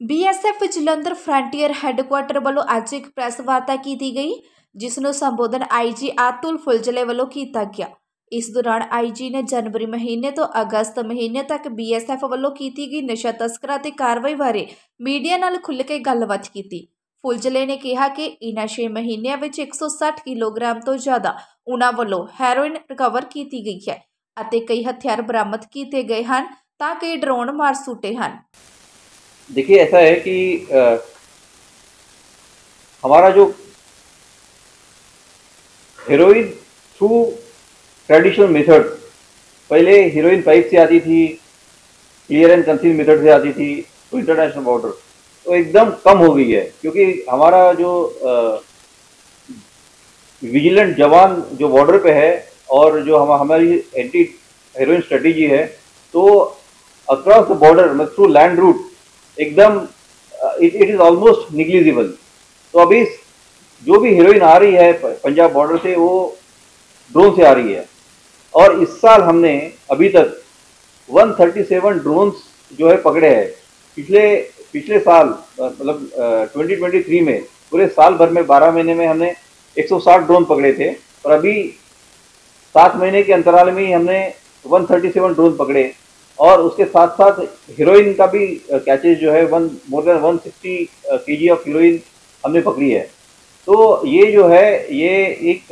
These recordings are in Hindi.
बीएसएफ जलंधर फ्रंटियर हैडकुआटर वालों अज एक प्रैस वार्ता की गई, जिसनों संबोधन आईजी अतुल फुलझले वालों किया गया। इस दौरान आईजी ने जनवरी महीने तो अगस्त महीने तक बीएसएफ वालों की गई नशा तस्करां ते कार्रवाई बारे मीडिया नाल खुल के गलबात की। फुलझले ने कहा कि इन्हां 6 महीनों में 160 किलोग्राम तो ज़्यादा उन्हां वालों हैरोइन रिकवर की गई है और कई हथियार बरामद किए गए हैं, तां कई ड्रोन मार सुटे हैं। देखिए, ऐसा है कि हमारा जो हेरोइन थ्रू ट्रेडिशनल मेथड, पहले हीरोइन पाइप से आती थी, क्लियर एंड कंसील मेथड से आती थी तो इंटरनेशनल बॉर्डर तो एकदम कम हो गई है, क्योंकि हमारा जो विजिलेंट जवान जो बॉर्डर पे है और जो हमारी एंटी हेरोइन स्ट्रेटेजी है, तो अक्रॉस द बॉर्डर मतलब थ्रू लैंड रूट एकदम इट इज ऑलमोस्ट निग्लिजिबल। तो अभी जो भी हीरोइन आ रही है पंजाब बॉर्डर से, वो ड्रोन से आ रही है। और इस साल हमने अभी तक 137 ड्रोन्स जो है पकड़े हैं। पिछले साल मतलब 2023 में पूरे साल भर में 12 महीने में हमने 160 ड्रोन पकड़े थे, और अभी 7 महीने के अंतराल में ही हमने 137 ड्रोन पकड़े। और उसके साथ साथ हीरोइन का भी कैचेज जो है more than 160 KG of heroine हमने पकड़ी है। तो ये जो है ये एक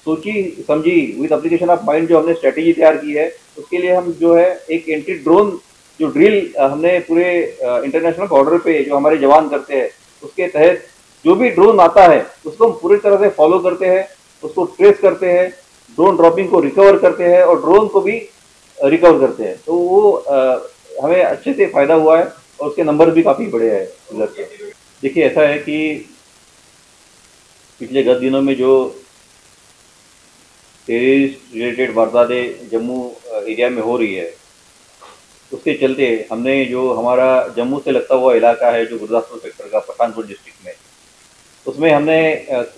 सोची समझी विद एप्लीकेशन ऑफ माइंड जो हमने स्ट्रेटेजी तैयार की है, उसके लिए हम जो है एक एंटी ड्रोन जो ड्रिल हमने पूरे इंटरनेशनल बॉर्डर पे जो हमारे जवान करते हैं, उसके तहत जो भी ड्रोन आता है उसको हम पूरी तरह से फॉलो करते हैं, उसको ट्रेस करते हैं, ड्रोन ड्रॉपिंग को रिकवर करते हैं और ड्रोन को भी रिकवर करते हैं। तो वो हमें अच्छे से फायदा हुआ है और उसके नंबर भी काफ़ी बड़े हैं उधर के। देखिए, ऐसा है कि पिछले 10 दिनों में जो टेररिस्ट रिलेटेड वारदातें जम्मू एरिया में हो रही है, उसके चलते हमने जो हमारा जम्मू से लगता हुआ इलाका है जो गुरदासपुर सेक्टर का पठानकोट डिस्ट्रिक्ट में, उसमें हमने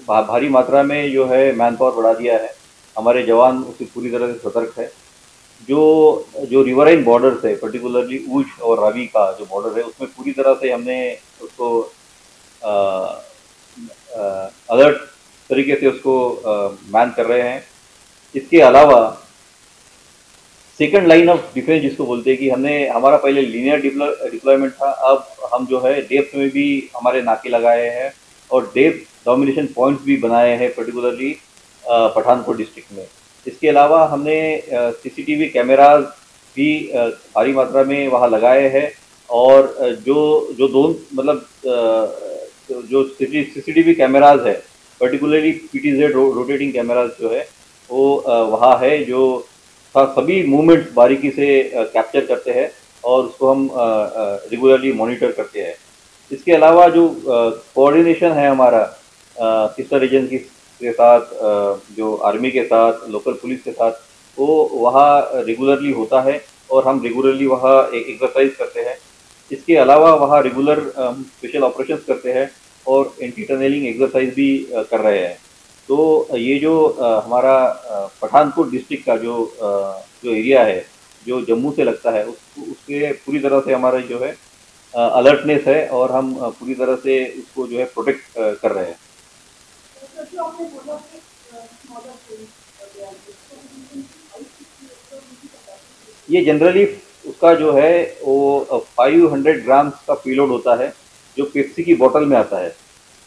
भारी मात्रा में जो है मैन पावर बढ़ा दिया है। हमारे जवान उससे पूरी तरह से सतर्क है। जो रिवराइन बॉर्डर्स है, पर्टिकुलरली ऊझ और रावी का जो बॉर्डर है, उसमें पूरी तरह से हमने उसको अलर्ट तरीके से उसको मैन कर रहे हैं। इसके अलावा सेकंड लाइन ऑफ डिफेंस जिसको बोलते हैं कि हमारा पहले लीनियर डिप्लॉयमेंट था, अब हम जो है डेप्थ में भी हमारे नाके लगाए हैं और डेप्थ डोमिनेशन पॉइंट्स भी बनाए हैं, पर्टिकुलरली पठानकोट डिस्ट्रिक्ट में। इसके अलावा हमने सीसीटीवी कैमराज भी भारी मात्रा में वहाँ लगाए हैं, और जो दो मतलब जो सीसीटीवी कैमराज है, पर्टिकुलरली पीटीजेड रोटेटिंग कैमराज जो है वो वहाँ है, जो सभी मूवमेंट्स बारीकी से कैप्चर करते हैं और उसको हम रेगुलरली मॉनिटर करते हैं। इसके अलावा जो कोऑर्डिनेशन है हमारा सिस्टर एजेंसी के साथ, जो आर्मी के साथ, लोकल पुलिस के साथ, वो वहाँ रेगुलरली होता है और हम रेगुलरली वहाँ एक्सरसाइज करते हैं। इसके अलावा वहाँ रेगुलर स्पेशल ऑपरेशंस करते हैं और एंटी टनलिंग एक्सरसाइज भी कर रहे हैं। तो ये जो हमारा पठानकोट डिस्ट्रिक्ट का जो एरिया है जो जम्मू से लगता है, उसके पूरी तरह से हमारा जो है अलर्टनेस है और हम पूरी तरह से उसको जो है प्रोटेक्ट कर रहे हैं। ये जनरली उसका जो है वो 500 ग्राम्स का पेलोड होता है, जो पेप्सी की बोतल में आता है,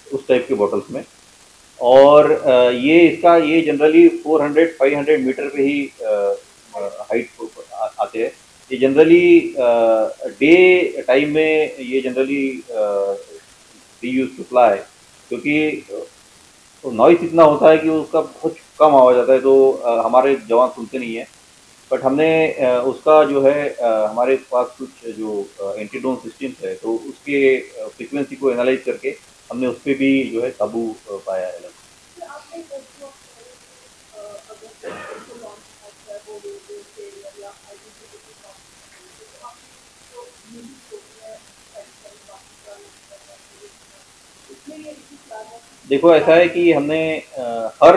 उस टाइप के बॉटल्स में। और ये जनरली 400-500 मीटर पे ही हाइट आते हैं। ये जनरली डे टाइम में ये generally we use to fly, क्योंकि नॉइस इतना होता है कि उसका बहुत कम आवाज़ आता है, तो हमारे जवान सुनते नहीं है। बट हमने उसका जो है हमारे पास कुछ जो एंटी ड्रोन सिस्टम्स है, तो उसके फ्रिक्वेंसी को एनालाइज करके हमने उस पर भी जो है काबू पाया है। देखो, ऐसा है कि हमने हर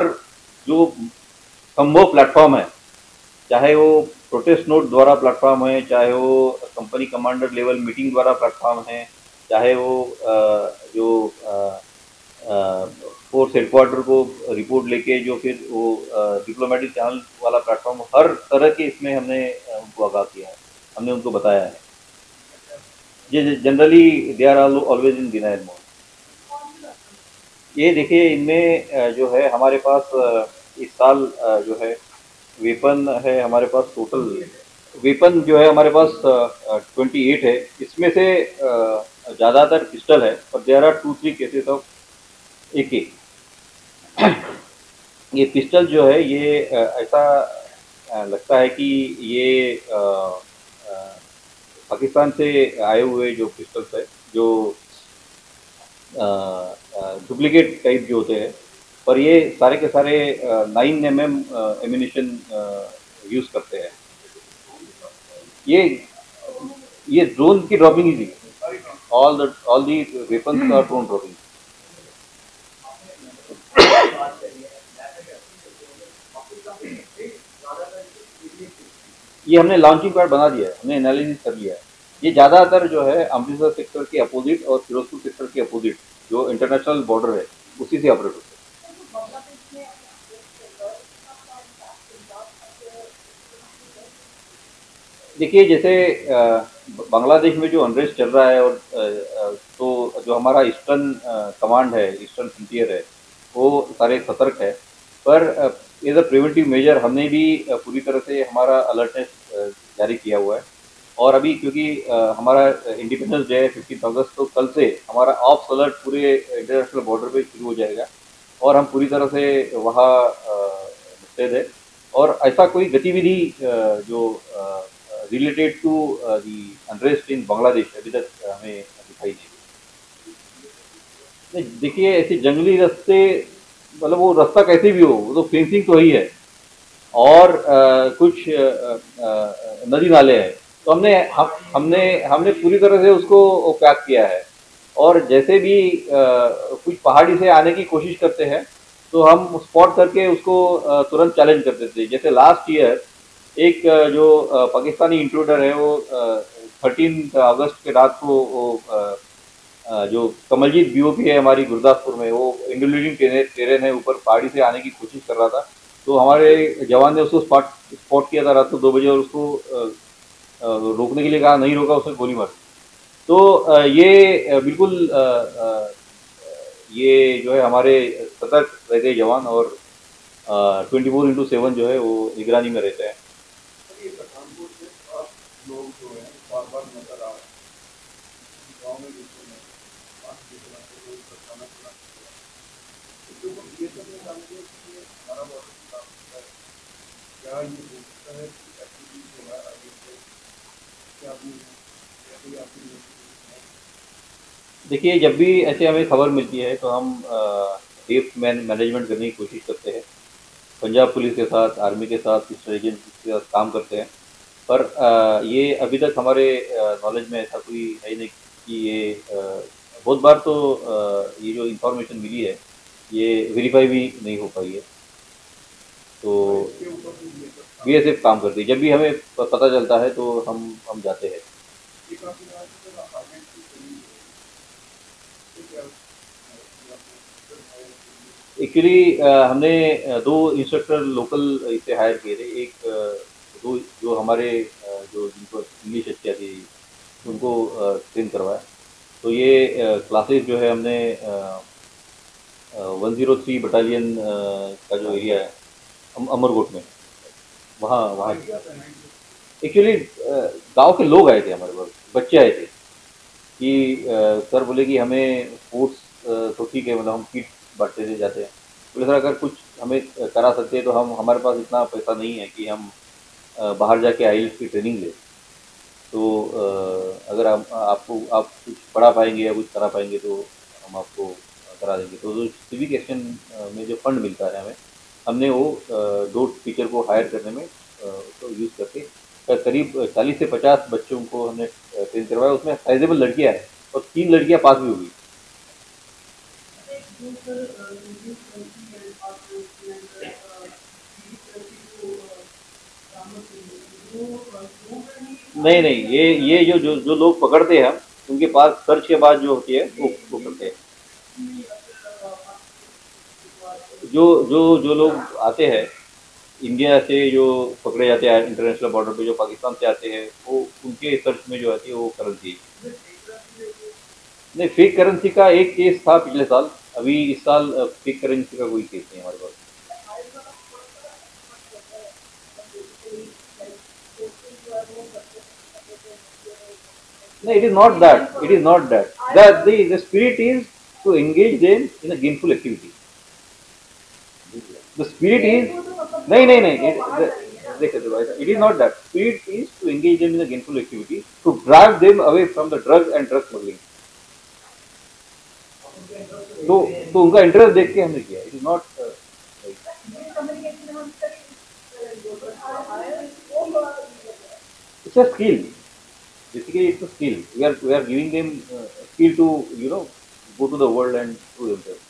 जो संभव प्लेटफॉर्म है, चाहे वो प्रोटेस्ट नोट द्वारा प्लेटफॉर्म है, चाहे वो कंपनी कमांडर लेवल मीटिंग द्वारा प्लेटफॉर्म है, चाहे वो जो फोर्स हेडक्वार्टर को रिपोर्ट लेके जो फिर वो डिप्लोमेटिक चैनल वाला प्लेटफॉर्म, हर तरह के इसमें हमने उनको आगाह किया है, हमने उनको बताया है। ये generally they are always in denial mode. ये देखिए, इनमें जो है हमारे पास इस साल जो है वेपन है हमारे पास, टोटल वेपन जो है हमारे पास 28 है। इसमें से ज़्यादातर पिस्टल है, और there are 2-3 cases of AK। ये पिस्टल जो है ये ऐसा लगता है कि ये पाकिस्तान से आए हुए जो पिस्टल्स है, जो डुप्लीकेट टाइप जो होते हैं, पर ये सारे के सारे 9mm एम्यूनिशन यूज़ करते हैं। ये ड्रोन की ड्रॉपिंग ही थी, all the weapons are drone dropping. ये हमने लॉन्चिंग पैड बना दिया है, हमने एनालिसिस कर लिया है। ये ज़्यादातर जो है अमृतसर सेक्टर के अपोजिट और फिरोजपुर सेक्टर के अपोजिट जो इंटरनेशनल बॉर्डर है उसी से ऑपरेट होते हैं। देखिए, जैसे बांग्लादेश में जो अनरेस्ट चल रहा है, और तो जो हमारा ईस्टर्न कमांड है, ईस्टर्न फ्रंटियर है, वो सारे सतर्क है। पर एज अ प्रिवेंटिव मेजर हमने भी पूरी तरह से हमारा अलर्टनेस जारी किया हुआ है। और अभी क्योंकि हमारा इंडिपेंडेंस डे है 15 अगस्त, तो कल से हमारा ऑफ अलर्ट पूरे इंटरनेशनल बॉर्डर पे शुरू हो जाएगा, और हम पूरी तरह से वहाँ मुस्तैद है। और ऐसा कोई गतिविधि जो related to the unrest in Bangladesh अभी तक हमें दिखाई नहीं दी। देखिए, ऐसे जंगली रास्ते, मतलब वो रास्ता कैसे भी हो, वो तो फेंसिंग तो ही है, और कुछ नदी नाले हैं, तो हमने पूरी तरह से उसको पैक किया है। और जैसे भी कुछ पहाड़ी से आने की कोशिश करते हैं, तो हम स्पॉट करके उसको तुरंत चैलेंज कर देते हैं। जैसे लास्ट ईयर एक जो पाकिस्तानी इंट्रूडर है, वो 13 अगस्त के रात को वो जो कमलजीत BOP है हमारी गुरदासपुर में, वो इंडोलिटिंग टेरेन है, ऊपर पहाड़ी से आने की कोशिश कर रहा था। तो हमारे जवान ने उसको स्पॉट किया था रात को 2 बजे, और उसको रोकने के लिए कहा, नहीं रोका, उसने गोली मार दी। तो ये बिल्कुल ये जो है हमारे सतर्क रहते हैं जवान, और 24/7 जो है वो निगरानी में रहते हैं। देखिए, जब भी ऐसे हमें खबर मिलती है तो हम सेफ मैनेजमेंट करने की कोशिश करते हैं। पंजाब पुलिस के साथ, आर्मी के साथ, सिस्टर एजेंसी के साथ काम करते हैं। पर ये अभी तक हमारे नॉलेज में ऐसा कोई है नहीं कि ये बहुत बार तो ये जो इंफॉर्मेशन मिली है ये वेरीफाई भी नहीं हो पाई है। तो BSF काम करती है, जब भी हमें पता चलता है तो हम जाते हैं। एक्चुअली हमने 2 इंस्ट्रक्टर लोकल इससे हायर किए थे। एक 2 जो हमारे जो जिनको इंग्लिश अच्छी आती थी उनको ट्रेन करवाया। तो ये क्लासेस जो है हमने 103 बटालियन का जो एरिया है अमरकोट में, वहाँ वहाँ एक्चुअली गांव के लोग आए थे हमारे पास, बच्चे आए थे कि सर बोले कि हमें स्पोर्ट्स तो ठीक है, मतलब हम किट बांटते थे जाते हैं, बोले सर अगर कुछ हमें करा सकते हैं तो हम, हमारे पास इतना पैसा नहीं है कि हम बाहर जाके IELTS की ट्रेनिंग लें। तो अगर आप कुछ पढ़ा पाएंगे या कुछ करा पाएंगे तो हम आपको करा देंगे। तो जो सिविक एक्शन में जो फंड मिलता है हमें, हमने वो 2 टीचर को हायर करने में उसको यूज़ करके करीब 40 से 50 बच्चों को हमने ट्रेन करवाया। उसमें साइजेबल लड़कियाँ हैं, और 3 लड़कियाँ पास भी हुई। नहीं नहीं, ये जो जो लोग पकड़ते हैं हम, उनके पास सर्च के बाद जो होती है वो करते हैं। जो लोग आते हैं इंडिया से, जो पकड़े जाते हैं इंटरनेशनल बॉर्डर पे, जो पाकिस्तान से आते हैं, वो उनके सर्च में जो आती है वो करेंसी। नहीं, फेक करेंसी का एक केस था पिछले साल। अभी इस साल फेक करेंसी का कोई केस नहीं है हमारे पास। No, it is not that. It is not that. The spirit is to engage them in a gainful activity. The spirit is नहीं, देखो देखो ऐसा, it is not that. Spirit is to engage them in a gainful activity, to drive them away from the drug and drug smuggling. तो उनका इंटरेस्ट देख के हमने किया. It is not it's a skill. Basically, it's a skill. We are giving them skill to go to the world and prove themselves.